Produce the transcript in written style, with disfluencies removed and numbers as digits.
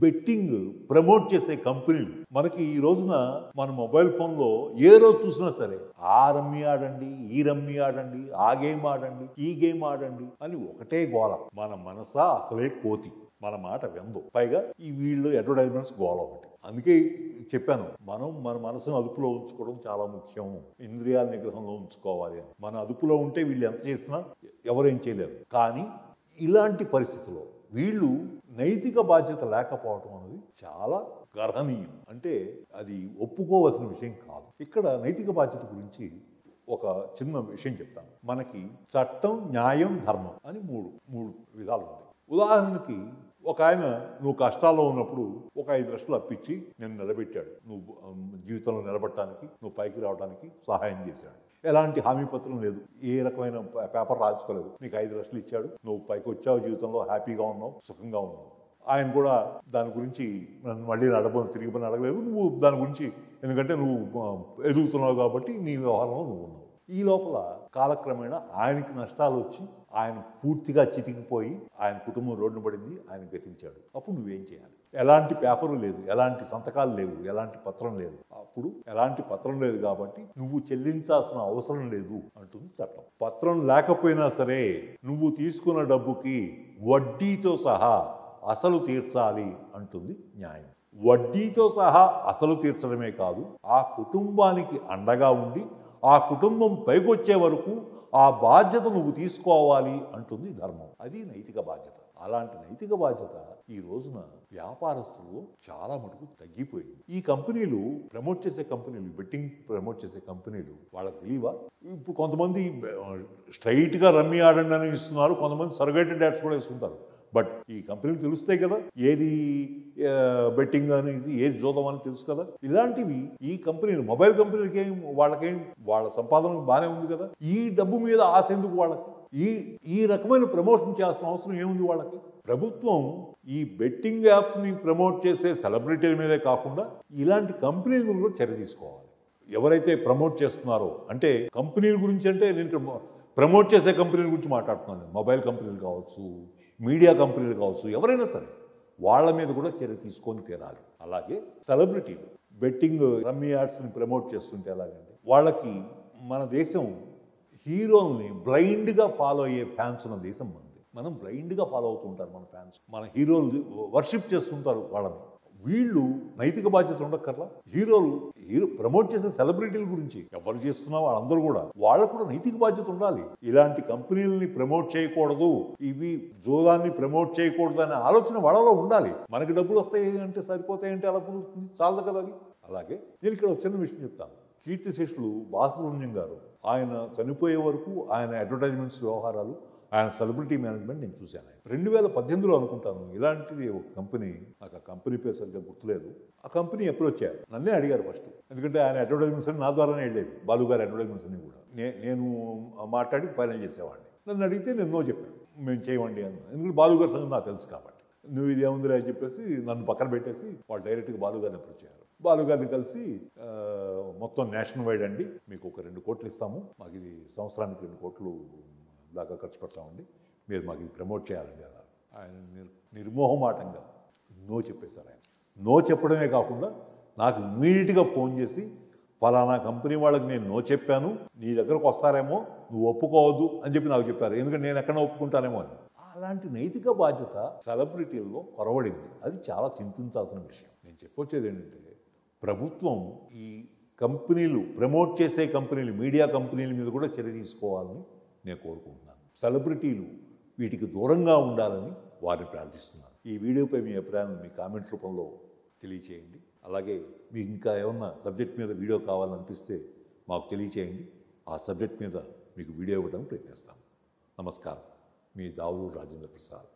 Betting promote చేసే కంపెనీలు మనకి ఈ రోజున మన మొబైల్ ఫోన్లో ఏ రోజు చూసినా సరే ఆ రమ్మీ ఆడండి, ఈ రమ్మీ ఆడండి, ఆ గేమ్ ఆడండి, ఈ గేమ్ ఆడండి అని ఒకటే గోల. మన మనసా అసలే కోతి, మన మాట విందు. పైగా ఈ వీళ్ళు అడ్వర్టైజ్మెంట్స్ గోల ఒకటి. అందుకే చెప్పాను, మనం మన మనసును అదుపులో ఉంచుకోవడం చాలా ముఖ్యం, ఇంద్రియాల నిగ్రహంలో ఉంచుకోవాలి. మన అదుపులో ఉంటే వీళ్ళు ఎంత చేసినా ఎవరేం చేయలేరు. కానీ ఇలాంటి పరిస్థితుల్లో వీళ్ళు నైతిక బాధ్యత లేకపోవడం అనేది చాలా గర్హనీయం. అంటే అది ఒప్పుకోవాల్సిన విషయం కాదు. ఇక్కడ నైతిక బాధ్యత గురించి ఒక చిన్న విషయం చెప్తాను. మనకి చట్టం, న్యాయం, ధర్మం అని మూడు విధాలు ఉంది. ఉదాహరణకి ఒక ఆయన నువ్వు కష్టాల్లో ఉన్నప్పుడు ఒక 5 లక్షలు అప్పించి నేను నిలబెట్టాడు, నువ్వు జీవితంలో నిలబడటానికి, నువ్వు పైకి రావడానికి సహాయం చేశాడు. ఎలాంటి హామీ పత్రం లేదు, ఏ రకమైన పేపర్ రాసుకోలేదు, నీకు 5 లక్షలు ఇచ్చాడు, నువ్వు పైకి వచ్చావు, జీవితంలో హ్యాపీగా ఉన్నావు, సుఖంగా ఉన్నావు. ఆయన కూడా దాని గురించి మళ్ళీ తిరిగి అడగలేదు, నువ్వు దాని గురించి, ఎందుకంటే నువ్వు ఎదుగుతున్నావు కాబట్టి నీ వ్యవహారంలో నువ్వు ఉన్నావు. ఈ లోపల కాలక్రమేణా ఆయనకి నష్టాలు వచ్చి ఆయన పూర్తిగా చితికిపోయి ఆయన కుటుంబం రోడ్డున పడింది, ఆయన గతించాడు. అప్పుడు నువ్వేం చేయాలి? ఎలాంటి పేపరు లేదు, ఎలాంటి సంతకాలు లేవు, ఎలాంటి పత్రం లేదు. అప్పుడు ఎలాంటి పత్రం లేదు కాబట్టి నువ్వు చెల్లించాల్సిన అవసరం లేదు అంటుంది చట్టం. పత్రం లేకపోయినా సరే నువ్వు తీసుకున్న డబ్బుకి వడ్డీతో సహా అసలు తీర్చాలి అంటుంది న్యాయం. వడ్డీతో సహా అసలు తీర్చడమే కాదు, ఆ కుటుంబానికి అండగా ఉండి ఆ కుటుంబం పైకొచ్చే వరకు ఆ బాధ్యత నువ్వు తీసుకోవాలి అంటుంది ధర్మం. అది నైతిక బాధ్యత. అలాంటి నైతిక బాధ్యత ఈ రోజున వ్యాపారస్తులు చాలా మటుకు తగ్గిపోయింది. ఈ కంపెనీలు ప్రమోట్ చేసే కంపెనీలు, బెట్టింగ్ ప్రమోట్ చేసే కంపెనీలు వాళ్ళకి తెలియవా? ఇప్పుడు కొంతమంది స్ట్రైట్గా రమ్మీ ఆడండి అని ఇస్తున్నారు, కొంతమంది సర్గేటెడ్ యాడ్స్ కూడా ఇస్తుంటారు. బట్ ఈ కంపెనీలు తెలుస్తాయి కదా, ఏది బెట్టింగ్ అనేది, ఏది జోదం అని తెలుసు కదా. ఇలాంటివి ఈ కంపెనీలు, మొబైల్ కంపెనీలకి వాళ్ళకేం, వాళ్ళ సంపాదన బాగానే ఉంది కదా, ఈ డబ్బు మీద ఆశ ఎందుకు వాళ్ళకి? ఈ రకమైన ప్రమోషన్ చేయాల్సిన అవసరం ఏముంది వాళ్ళకి? ప్రభుత్వం ఈ బెట్టింగ్ యాప్ని ప్రమోట్ చేసే సెలబ్రిటీల మీదే కాకుండా ఇలాంటి కంపెనీల గురించి కూడా చర్య తీసుకోవాలి. ఎవరైతే ప్రమోట్ చేస్తున్నారో, అంటే కంపెనీల గురించి అంటే నేను ప్రమోట్ చేసే కంపెనీల గురించి మాట్లాడుతున్నాను. మొబైల్ కంపెనీలు కావచ్చు, మీడియా కంపెనీలు కావచ్చు, ఎవరైనా సరే వాళ్ళ మీద కూడా చర్య తీసుకొని తీరాలి. అలాగే సెలబ్రిటీలు బెట్టింగ్ రమ్మీ యాడ్స్ని ప్రమోట్ చేస్తుంటే ఎలాగంటే, వాళ్ళకి మన దేశం హీరోల్ని బ్లైండ్గా ఫాలో అయ్యే ఫ్యాన్స్ ఉన్న దేశం మనది. మనం బ్లైండ్గా ఫాలో అవుతూ ఉంటారు మన ఫ్యాన్స్, మన హీరోలు వర్షిప్ చేస్తుంటారు వాళ్ళని. వీళ్ళు నైతిక బాధ్యత ఉండక్కర్లా? హీరో ప్రమోట్ చేసే సెలబ్రిటీల గురించి ఎవరు చేస్తున్నా వాళ్ళందరూ కూడా, వాళ్ళకు కూడా నైతిక బాధ్యత ఉండాలి. ఇలాంటి కంపెనీలని ప్రమోట్ చేయకూడదు, ఇవి జోదాన్ని ప్రమోట్ చేయకూడదు అనే ఆలోచన వాళ్ళలో ఉండాలి. మనకి డబ్బులు వస్తాయి అంటే సరిపోతాయంటే అలా కుదురుతుంది? చాలదు కదా అది. అలాగే నేను ఇక్కడ ఒక చిన్న విషయం చెప్తాను. కీర్తిశేషులు బాలసుబ్రహ్మణ్యం గారు, ఆయన చనిపోయే వరకు ఆయన అడ్వర్టైజ్మెంట్స్ వ్యవహారాలు, ఆయన సెలబ్రిటీ మేనేజ్మెంట్ నేను చూశాను. 2018లో అనుకుంటాను ఇలాంటిది ఒక కంపెనీ, నాకు ఆ కంపెనీ పేరు సరిగ్గా గుర్తులేదు, ఆ కంపెనీ అప్రోచ్ అయ్యారు, నన్నే అడిగారు ఫస్ట్. ఎందుకంటే ఆయన అడ్వర్టైజ్మెంట్స్ అని నా ద్వారానే వెళ్ళేవి, బాలుగారి అడ్వర్టైజ్మెంట్స్ అన్ని కూడా నేను మాట్లాడి ఫైనల్ చేసేవాడిని. నన్ను అడిగితే నేను నో చెప్పాను, మేము చేయమండి అన్న. ఎందుకంటే బాలుగారి సంగతి నాకు తెలుసు కాబట్టి, నువ్వు ఇది ఏముందిలే అని చెప్పేసి నన్ను పక్కన పెట్టేసి వాళ్ళు డైరెక్ట్గా బాలుగారిని అప్రోచ్ అయ్యారు. బాలుగారిని కలిసి మొత్తం నేషనల్ వైడ్ అండి, మీకు ఒక 2 కోట్లు ఇస్తాము, మాకు ఇది సంవత్సరానికి 2 కోట్లు దాకా ఖర్చు పెడతామండి, మీరు మాకు ఇది ప్రమోట్ చేయాలండి అన్నారు. ఆయన నిర్మోహమాటంగా నో చెప్పేశారు. ఆయన నో చెప్పడమే కాకుండా నాకు ఇమ్మీడియట్గా ఫోన్ చేసి, ఫలానా కంపెనీ వాళ్ళకి నేను నో చెప్పాను, నీ దగ్గరకు వస్తారేమో, నువ్వు ఒప్పుకోవద్దు అని చెప్పి నాకు చెప్పారు. ఎందుకంటే నేను ఎక్కడ ఒప్పుకుంటానేమో అని. అలాంటి నైతిక బాధ్యత సెలబ్రిటీల్లో కొరవడింది. అది చాలా చింతించాల్సిన విషయం. నేను చెప్పొచ్చేది ఏంటంటే, ప్రభుత్వం ఈ కంపెనీలు, ప్రమోట్ చేసే కంపెనీలు, మీడియా కంపెనీల మీద కూడా చర్య తీసుకోవాలని నేను కోరుకుంటున్నాను. సెలబ్రిటీలు వీటికి దూరంగా ఉండాలని వారిని ప్రార్థిస్తున్నాను. ఈ వీడియోపై మీ అభిప్రాయాన్ని మీ కామెంట్ రూపంలో తెలియచేయండి. అలాగే మీకు ఇంకా ఏమన్నా సబ్జెక్ట్ మీద వీడియో కావాలనిపిస్తే మాకు తెలియచేయండి. ఆ సబ్జెక్ట్ మీద మీకు వీడియో ఇవ్వడానికి ప్రయత్నిస్తాం. నమస్కారం. మీ దావులూరు రాజేంద్ర ప్రసాద్.